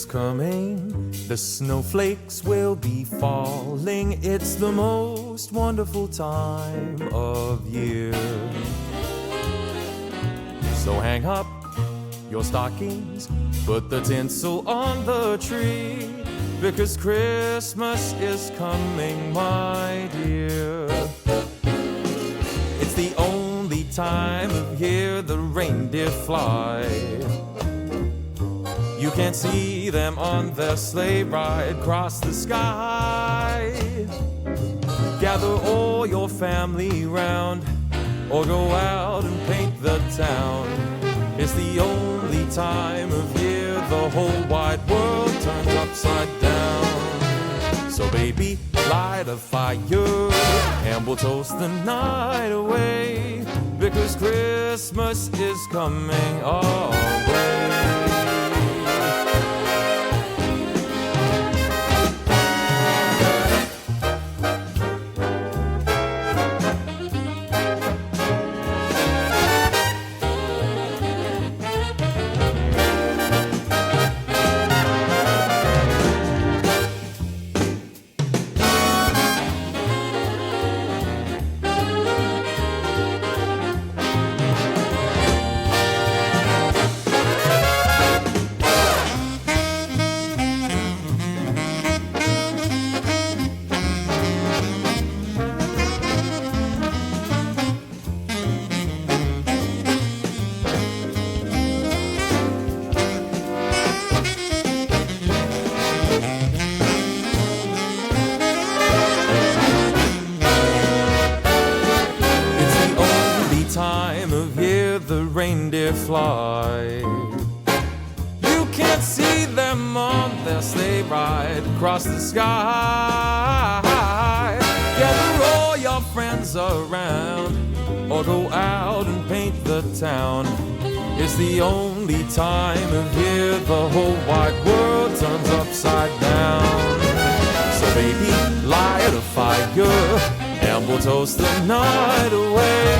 is coming, the snowflakes will be falling. It's the most wonderful time of year. So hang up your stockings, put the tinsel on the tree, because Christmas is coming, my dear. It's the only time of year the reindeer fly. You can see them on their sleigh ride across the sky. Gather all your family round, or go out and paint the town. It's the only time of year the whole wide world turns upside down. So baby, light a fire and we'll toast the night away, because Christmas is coming our way. Reindeer fly. You can't see them on their sleigh ride across the sky. Gather all your friends around, or go out and paint the town. It's the only time of year the whole wide world turns upside down. So baby, light a fire and we'll toast the night away,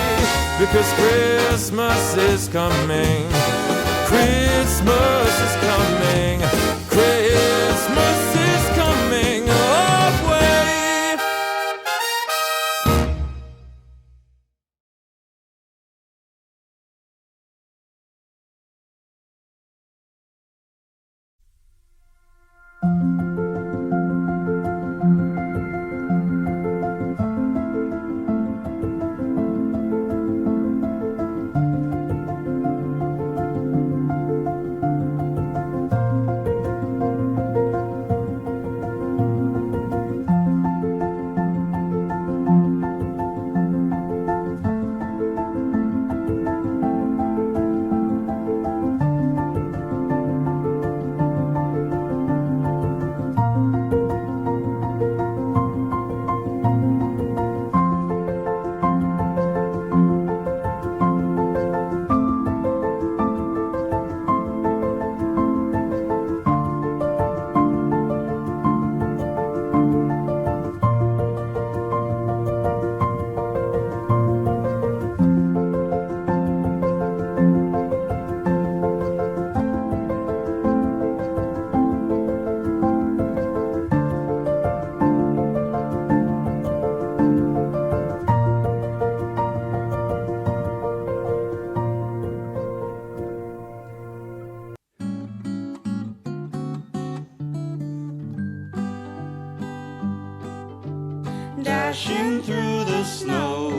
because Christmas is coming, Christmas is coming, Christmas is coming our way. Dashing through the snow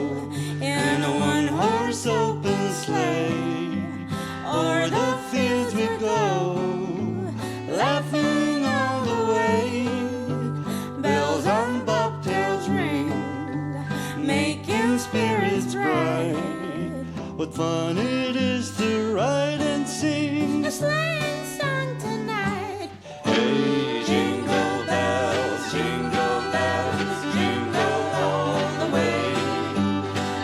in a one-horse open sleigh, o'er the fields we go, laughing all the way. Bells on bobtails ring, making spirits bright. What fun it is to ride and sing a sleighing song tonight. Hey, jingle bells, jingle bells, jingle all the way.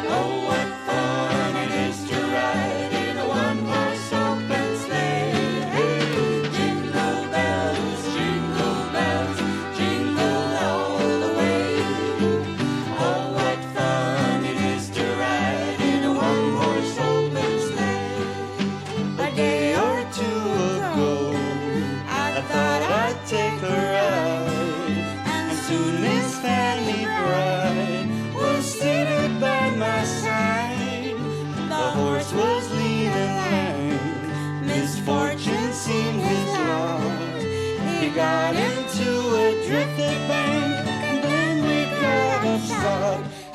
Oh, what fun it is to ride in a one-horse open sleigh. Hey, jingle bells, jingle all the way. Oh, what fun it is to ride in a one-horse open sleigh. ride.